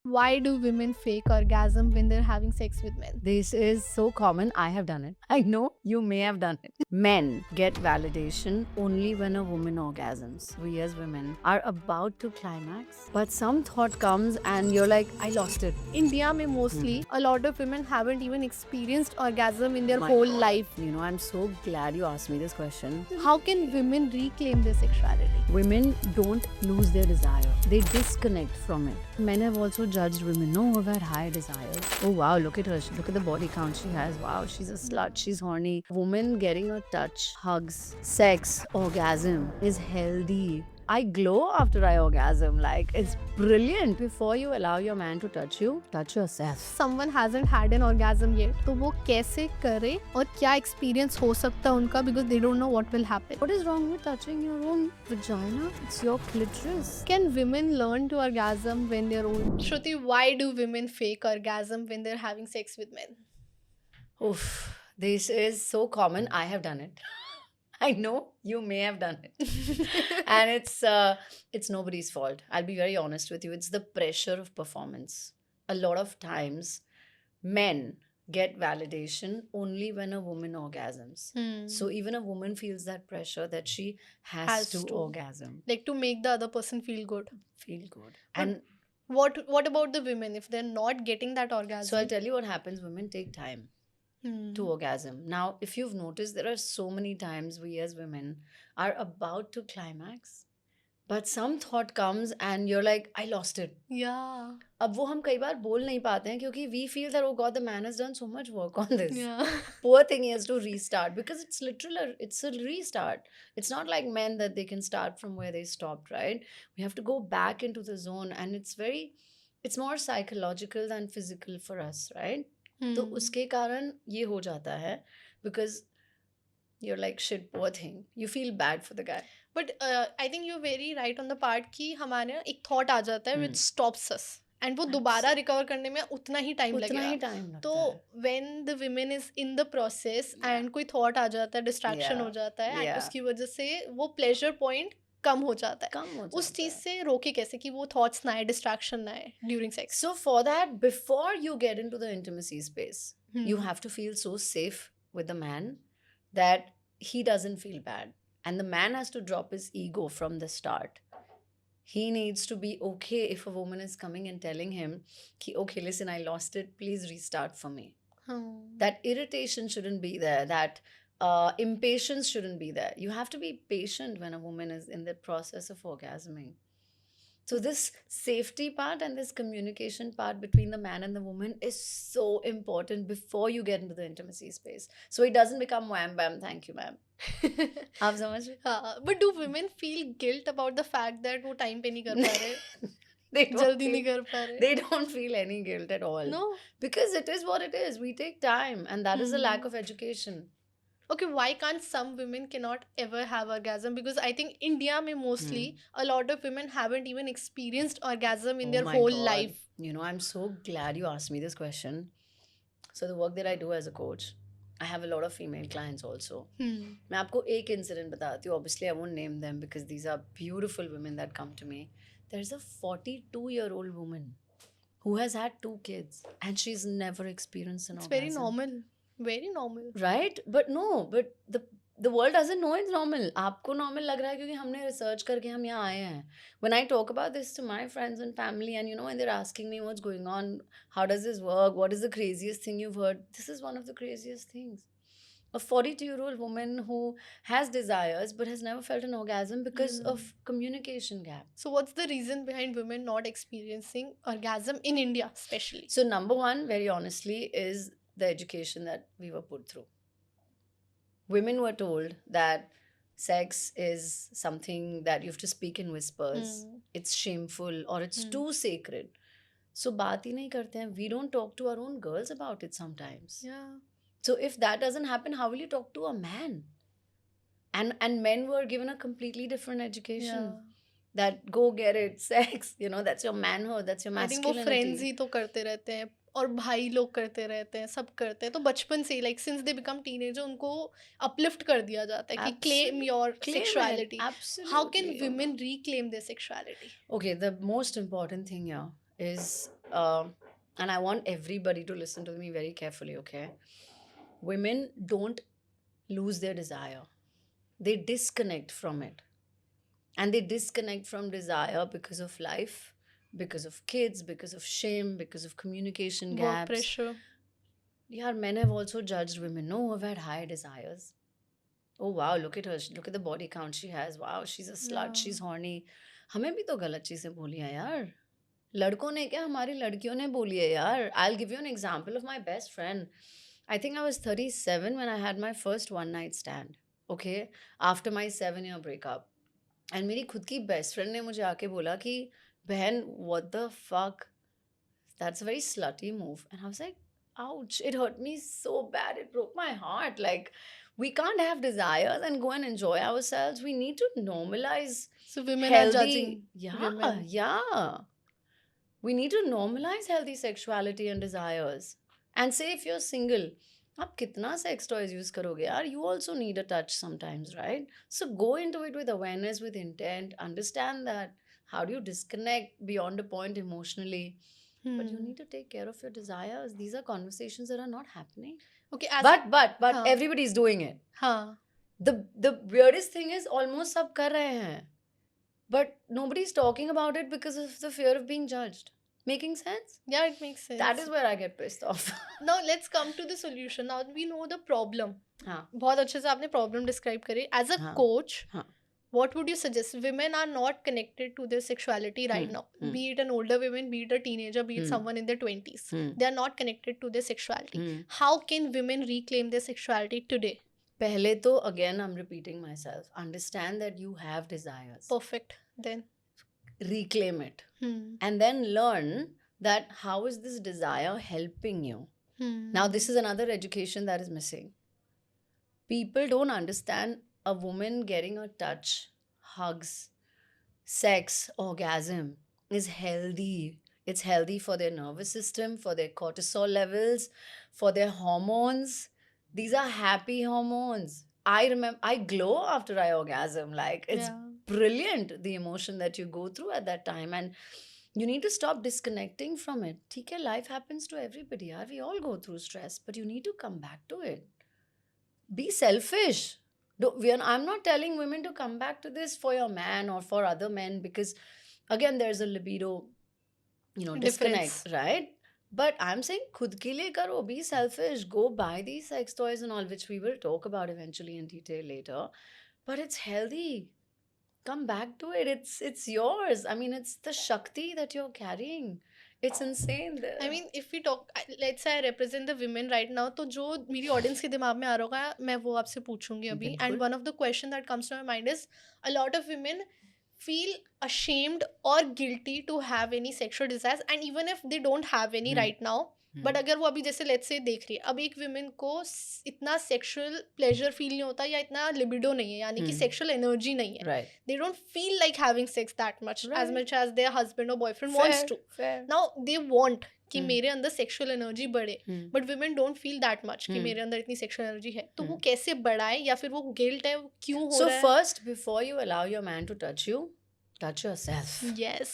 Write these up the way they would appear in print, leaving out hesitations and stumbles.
Why do women fake orgasm when they're having sex with men? This is so common. I have done it. I know you may have done it. Men get validation only when a woman orgasms. We as women are about to climax, but some thought comes and you're like, I lost it. India mein mostly a lot of women haven't even experienced orgasm in their My whole God. life. You know, I'm so glad you asked me this question. How can women reclaim their sexuality? Women don't lose their desire, they disconnect from it. Men have also judged women, no, who've had high desires. Oh wow, look at her, look at the body count she has. Wow, she's a slut, she's horny. Woman getting a touch, hugs, sex, orgasm is healthy. I glow after I orgasm, like it's brilliant. Before you allow your man to touch you, touch yourself. Someone hasn't had an orgasm yet, तो वो कैसे करे और क्या experience हो सकता है उनका because they don't know what will happen. What is wrong with touching your own vagina? It's your clitoris. Can women learn to orgasm when they're old? Shruti, why do women fake orgasm when they're having sex with men? Oof, this is so common. I have done it. I know you may have done it. And it's nobody's fault. I'll be very honest with you. It's the pressure of performance. A lot of times men get validation only when a woman orgasms. So even a woman feels that pressure that she has to orgasm. Like to make the other person feel good. Feel good. But And what about the women if they're not getting that orgasm? so I'll tell you what happens. Women take time to orgasm. Now, if you've noticed, there are so many times we as women are about to climax, but some thought comes and you're like, I lost it. Yeah. अब वो हम कई बार बोल नहीं पाते हैं क्योंकि we feel that, oh God, the man has done so much work on this. Yeah. Poor thing, he has to restart because it's literal, it's a restart. It's not like men that they can start from where they stopped, right? We have to go back into the zone, and it's more psychological than physical for us, right? तो उसके कारण ये हो जाता है because you're like shit, poor thing. You feel bad for the guy. But I think you're very right on the part कि हमारे ना एक thought आ जाता है which stops us. And वो दोबारा recover करने में उतना ही time उतना लगेगा. ही time लगता तो है. when the women is in the process and कोई thought आ जाता है, distraction Yeah. हो जाता है, Yeah. and उसकी वजह से वो pleasure point कम हो जाता है. कम हो उस जाता चीज है. से रोके कैसे कि वो thoughts ना आए, distraction ना आए during sex. So for that, before you get into the intimacy space, you Hmm. have to feel so safe with the man that he doesn't feel bad. And the man has to drop his ego from the start. He needs to be okay if a woman is coming and telling him, ki, okay, listen, I lost it, please restart for me. That irritation shouldn't be there, that impatience shouldn't be there. You have to be patient when a woman is in the process of orgasming. So this safety part and this communication part between the man and the woman is so important before you get into the intimacy space. So it doesn't become wham bam, thank you ma'am. आप समझ रहे? हाँ, but do women feel guilt about the fact that वो time पे नहीं कर पा रहे, They don't जल्दी नहीं feel, कर पा रहे? they don't feel any guilt at all. No. Because it is what it is. We take time, and that is a lack of education. Okay, why can't some women cannot ever have orgasm? Because I think India में mostly a lot of women haven't even experienced orgasm in Oh their my whole God. life. You know, I'm so glad you asked me this question. So the work that I do as a coach, I have a lot of female clients also. मैं आपको एक incident बताती हूँ. Obviously, I won't name them because these are beautiful women that come to me. There's a 42-year-old woman who has had 2 kids and she's never experienced an It's orgasm. very normal. Very normal. Right? But no, but the world doesn't know it's normal. आपको normal लग रहा है क्योंकि हमने research करके हम यहाँ आए हैं. When I talk about this to my friends and family, and you know, when they're asking me what's going on, how does this work, what is the craziest thing you've heard, this is one of the craziest things. A 42-year-old woman who has desires but has never felt an orgasm because of communication gap. So what's the reason behind women not experiencing orgasm in India especially? So number one, very honestly, is the education that we were put through. Women were told that sex is something that you have to speak in whispers. It's shameful or it's too sacred. So बात ही नहीं करते हैं. We don't talk to our own girls about it sometimes. Yeah. So if that doesn't happen, how will you talk to a man? And men were given a completely different education. Yeah. That go get it, sex, you know, that's your manhood, that's your I think वो masculinity. friends ही तो करते रहते हैं और भाई लोग करते रहते हैं, सब करते हैं. तो बचपन से like since they become teenager उनको uplift कर दिया जाता है कि claim your Claim it. sexuality. How can Absolutely. women reclaim their sexuality? Okay, the most important thing here is and I want everybody to listen to me very carefully, okay? Women don't lose their desire, they disconnect from it. And they disconnect from desire because of life, because of kids, because of shame, because of communication Work gaps. pressure. Yeah, men have also judged women, no, who have had high desires. Oh wow, look at her, look at the body count she has, wow, she's a slut, Yeah. she's horny. हमें भी तो गलत चीजें बोली हैं यार, लड़कों ने क्या, हमारी लड़कियों ने बोली है यार. I'll give you an example of my best friend. I think I was 37 when I had my first one night stand, okay, after my 7-year breakup. And मेरी खुद की बेस्ट फ्रेंड ने मुझे आके बोला कि बहन, what the fuck, that's a very slutty move. And I was like, ouch, it hurt me so bad, it broke my heart. Like, we can't have desires and go and enjoy ourselves. We need to normalize So women are healthy. judging Yeah, women. yeah. We need to normalize healthy sexuality and desires. And say if you're single, आप कितना sex toys use करोगे यार? You also need a touch sometimes, right? So go into it with awareness, with intent. Understand that. How do you disconnect beyond a point emotionally? But you Hmm. need to take care of your desires. These are conversations that are not happening. Okay, as But हाँ. everybody's doing it. हाँ. The weirdest thing is almost सब कर रहे हैं. But nobody's talking about it because of the fear of being judged. Making sense? Yeah, it makes sense. That is where I get pissed off. Now let's come to the solution. Now we know the problem. हाँ. बहुत अच्छे से आपने problem describe करी. As a हाँ. coach, हाँ. what would you suggest? Women are not connected to their sexuality right now. Be it an older woman, be it a teenager, be it someone in their 20s. They are not connected to their sexuality. How can women reclaim their sexuality today? पहले तो, again, I'm repeating myself. Understand that you have desires. Perfect. Then reclaim it. And then learn that how is this desire helping you. Now this is another education that is missing. People don't understand a woman getting a touch, hugs, sex, orgasm is healthy. It's healthy for their nervous system, for their cortisol levels, for their hormones. These are happy hormones. I remember I glow after I orgasm. Like, it's brilliant, the emotion that you go through at that time. And you need to stop disconnecting from it. ठीक है, life happens to everybody. यार. We all go through stress, but you need to come back to it. Be selfish. I'm not telling women to come back to this for your man or for other men, because again there's a libido, disconnect, right? But I'm saying khud ke liye karo, be selfish, go buy these sex toys and all, which we will talk about eventually in detail later. But it's healthy. Come back to it. It's yours. I mean, it's the Shakti that you're carrying. It's insane. I mean, if we talk, let's say I represent the women right now, तो जो मेरी audience के दिमाग में आ रहा होगा, मैं वो आपसे पूछूंगी अभी. And one of the question that comes to my mind is, a lot of women feel ashamed or guilty to have any sexual desires, and even if they don't have any right now, but अगर वो अभी जैसे let's say देख रही है, अब एक women को इतना सेक्सुअल प्लेजर फील नहीं होता या इतना लिबिडो नहीं है, यानी कि सेक्सुअल एनर्जी नहीं है, they don't feel like having sex that much as their husband और boyfriend wants to. Now they want कि मेरे अंदर सेक्सुअल एनर्जी बढ़े, but women don't feel that much कि मेरे अंदर इतनी सेक्सुअल एनर्जी है, तो वो कैसे बढ़ाए, या फिर वो गिल्ट है, वो क्यों हो रहा है? So first, before you allow your man to touch you, touch yourself. Yes.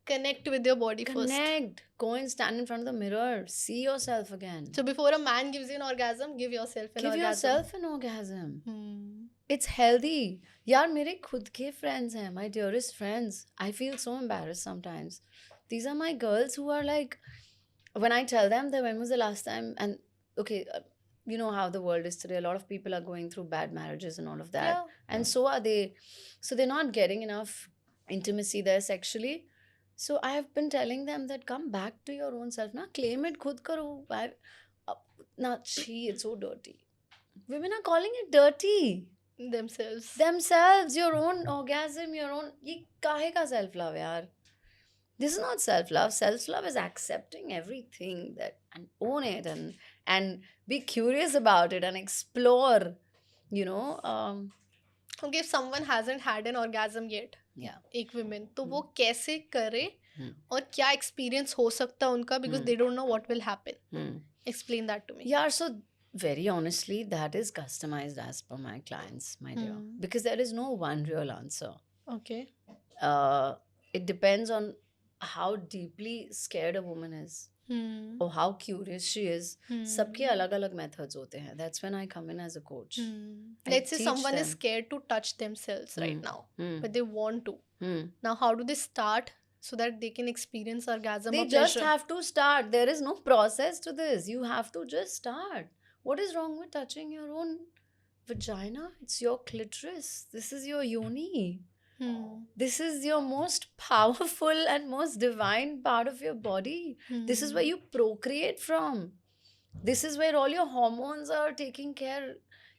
Connect with your body first. Connect. Go and stand in front of the mirror. See yourself again. So before a man gives you an orgasm, give yourself an orgasm. Give yourself an orgasm. It's healthy. यार मेरे खुद के friends हैं, my dearest friends. I feel so embarrassed sometimes. These are my girls who are like, when I tell them that when was the last time, and okay, you know how the world is today. A lot of people are going through bad marriages and all of that. Yeah. And so are they. So they're not getting enough intimacy there sexually. So I have been telling them that come back to your own self. Na claim it khud karo. It's so dirty. Women are calling it dirty. Themselves. Your own orgasm, your own. Ye kahe ka self-love, yaar? This is not self-love. Self-love is accepting everything that and own it and be curious about it and explore, you know. Okay, if someone hasn't had an orgasm yet, एक women, तो वो कैसे करे और क्या experience हो सकता है उनका, because they don't know what will happen. Explain that to me. Yeah, so very honestly, that is customized as per my clients, my dear, because there is no one real answer. Okay. It depends on how deeply scared a woman is Hmm. or how curious she is. सबके Hmm. अलग अलग methods होते हैं. That's when I come in as a coach. I Let's say teach someone is them. scared to touch themselves right Hmm. now, Hmm. but they want to. Hmm. Now, how do they start so that they can experience orgasm They or just pleasure? have to start. There is no process to this. You have to just start. What is wrong with touching your own vagina? It's your clitoris. This is your yoni. Hmm. This is your most powerful and most divine part of your body. This is where you procreate from. This is where all your hormones are taking care.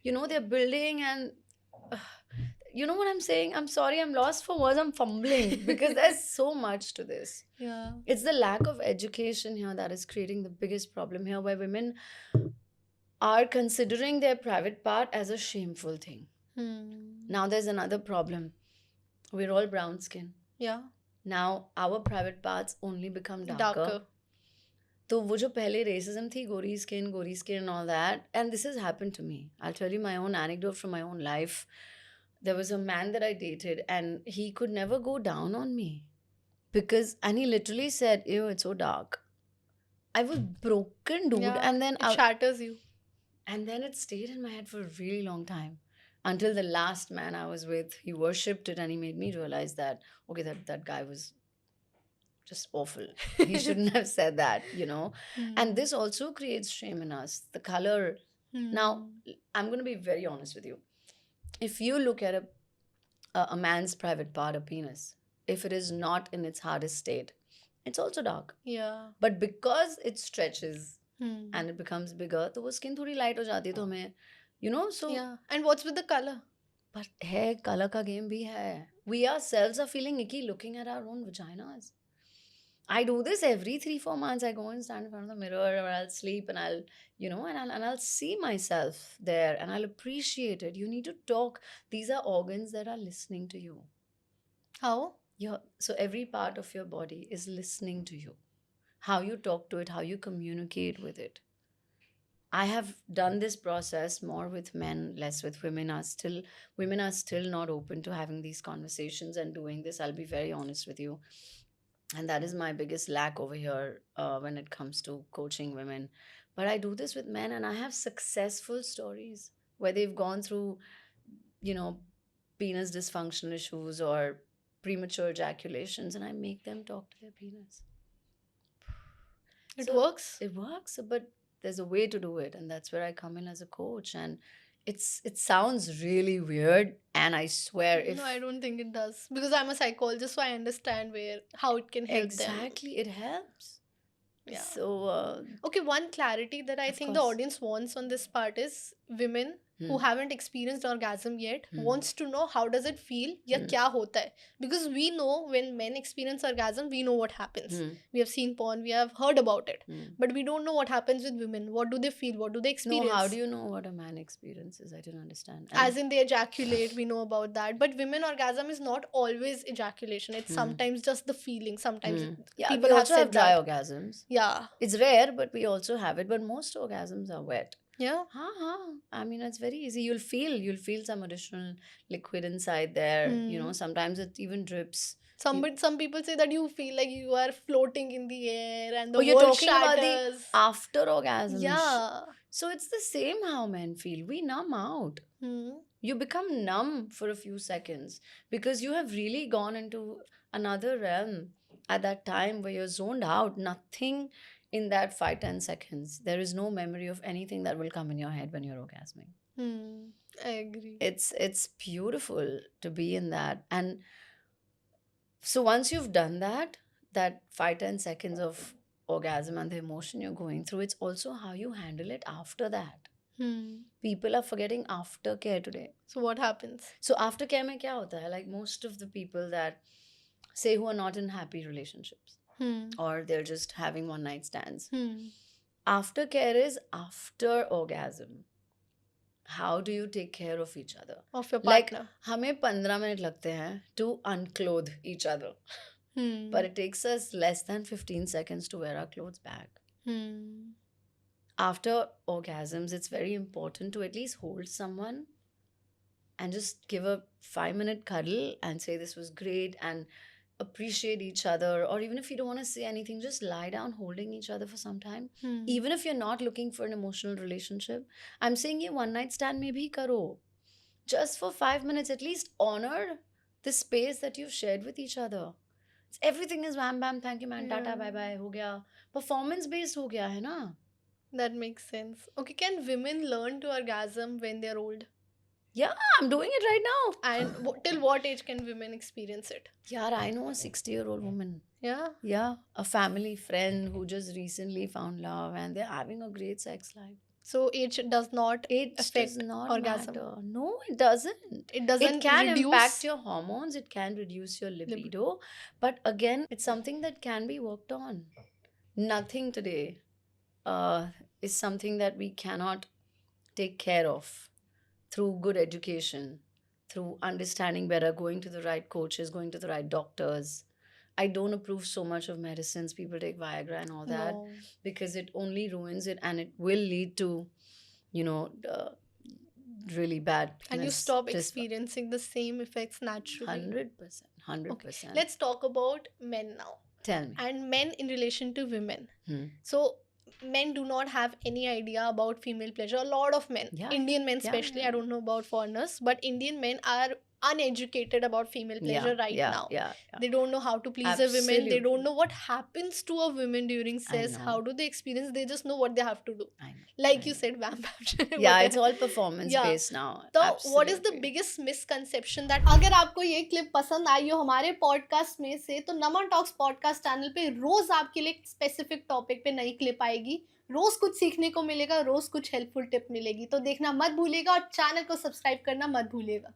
You know, they're building and. You know what I'm saying? I'm sorry, I'm lost for words. I'm fumbling because there's so much to this. Yeah. It's the lack of education here that is creating the biggest problem here, where women are considering their private part as a shameful thing. Now, there's another problem. We're all brown skin. Yeah. Now, our private parts only become darker. Darker. तो वो जो पहले racism थी, gory skin and all that, and this has happened to me. I'll tell you my own anecdote from my own life. There was a man that I dated and he could never go down on me and he literally said, ew, it's so dark. I was broken, dude. Yeah. And then It shatters you. and then it stayed in my head for a really long time. Until the last man I was with, he worshipped it and he made me realize that, okay, that guy was just awful. He shouldn't have said that, you know. And this also creates shame in us. The color. Now, I'm going to be very honest with you. If you look at a man's private part, a penis, if it is not in its hardest state, it's also dark. Yeah. But because it stretches and it becomes bigger, तो वो skin थोड़ी light हो जाती है तो हमें, you know, so. Yeah. And what's with the color? But है, color का game भी है. We ourselves are feeling icky looking at our own vaginas. I do this every 3-4 months. I go and stand in front of the mirror or I'll sleep and I'll, you know, and I'll see myself there and I'll appreciate it. You need to talk. These are organs that are listening to you. How? So every part of your body is listening to you. How you talk to it, how you communicate with it. I have done this process more with men, less with women. Women are still not open to having these conversations and doing this. I'll be very honest with you. And that is my biggest lack over here when it comes to coaching women. But I do this with men and I have successful stories where they've gone through, you know, penis dysfunctional issues or premature ejaculations and I make them talk to their penis. It works? It works, but there's a way to do it. And that's where I come in as a coach. And it sounds really weird. And I swear No, I don't think it does. Because I'm a psychologist, so I understand how it can help them. Exactly, it helps. Yeah. So, okay, one clarity that I Of think the course. audience wants on this part is women who haven't experienced orgasm yet Hmm. wants to know how does it feel या क्या होता है, because we know when men experience orgasm we know what happens. We have seen porn, we have heard about it, but we don't know what happens with women. What do they feel, what do they experience? No, how do you know what a man experiences? I didn't understand. As in they ejaculate, we know about that, but women orgasm is not always ejaculation. It's sometimes just the feeling. Sometimes Yeah, people we have also said have dry that. orgasms. Yeah. It's rare, but we also have it. But most orgasms are wet. Yeah. I mean, it's very easy. You'll feel some additional liquid inside there. You know, sometimes it even drips. Some people say that you feel like you are floating in the air and the Oh, you're world talking about the shatters. after orgasm. Yeah. So it's the same how men feel. We numb out. You become numb for a few seconds because you have really gone into another realm at that time where you're zoned out. Nothing in that 5-10 seconds. There is no memory of anything that will come in your head when you're orgasming. I agree. It's beautiful to be in that. And so once you've done that 5-10 seconds of orgasm and the emotion you're going through, it's also how you handle it after that. People are forgetting aftercare today. So what happens? So aftercare mein kya hota hai? Like most of the people that say who are not in happy relationships or they're just having one night stands. Aftercare is after orgasm. How do you take care of each other? Of your Like partner. हमें 15 minute लगते हैं to unclothe each other. But it takes us less than 15 seconds to wear our clothes back. After orgasms, it's very important to at least hold someone and just give a 5-minute cuddle and say this was great and appreciate each other, or even if you don't want to say anything, just lie down holding each other for some time. Hmm. Even if you're not looking for an emotional relationship, I'm saying ye one night stand mein bhi karo. Just for 5 minutes, at least honor the space that you've shared with each other. Everything is wham bam, thank you man, tata, Yeah. bye bye, ho gaya. Performance based ho gaya hai na. That makes sense. Okay, can women learn to orgasm when they're old? Yeah, I'm doing it right now. And till what age can women experience it? Yeah, I know a 60-year-old woman. Yeah. Yeah, a family friend who just recently found love and they're having a great sex life. So age does not Age does affect not orgasm. matter. No, it doesn't. It It doesn't can reduce impact your hormones, it can reduce your lib- libido, but again, it's something that can be worked on. Nothing today is something that we cannot take care of through good education, through understanding better, going to the right coaches, going to the right doctors. I don't approve so much of medicines. People take Viagra and all that No. because it only ruins it, and it will lead to, you know, really bad. And you stop experiencing the same effects naturally. 100%. 100%. Let's talk about men now. Tell me. And men in relation to women. Hmm. So men do not have any idea about female pleasure. A lot of men, Yeah. Indian men Yeah, especially, yeah, I don't know about foreigners, but Indian men are uneducated about female pleasure right now. Yeah. They don't know how to please a woman. They Absolutely. don't know what happens to a woman during sex. know. How do they experience? They just know what they have to do. I know. Like I you know. said, vamp. Yeah, it's all performance Yeah. based now. तो what is the Absolutely. biggest misconception that अगर आपको ये clip पसंद आई हो हमारे podcast में से तो नमन टॉक्स पॉडकास्ट चैनल पे रोज आपके लिए स्पेसिफिक टॉपिक पे नई क्लिप आएगी, रोज कुछ सीखने को मिलेगा, रोज कुछ हेल्पफुल टिप मिलेगी, तो देखना मत भूलिएगा और चैनल को सब्सक्राइब करना मत भूलिएगा.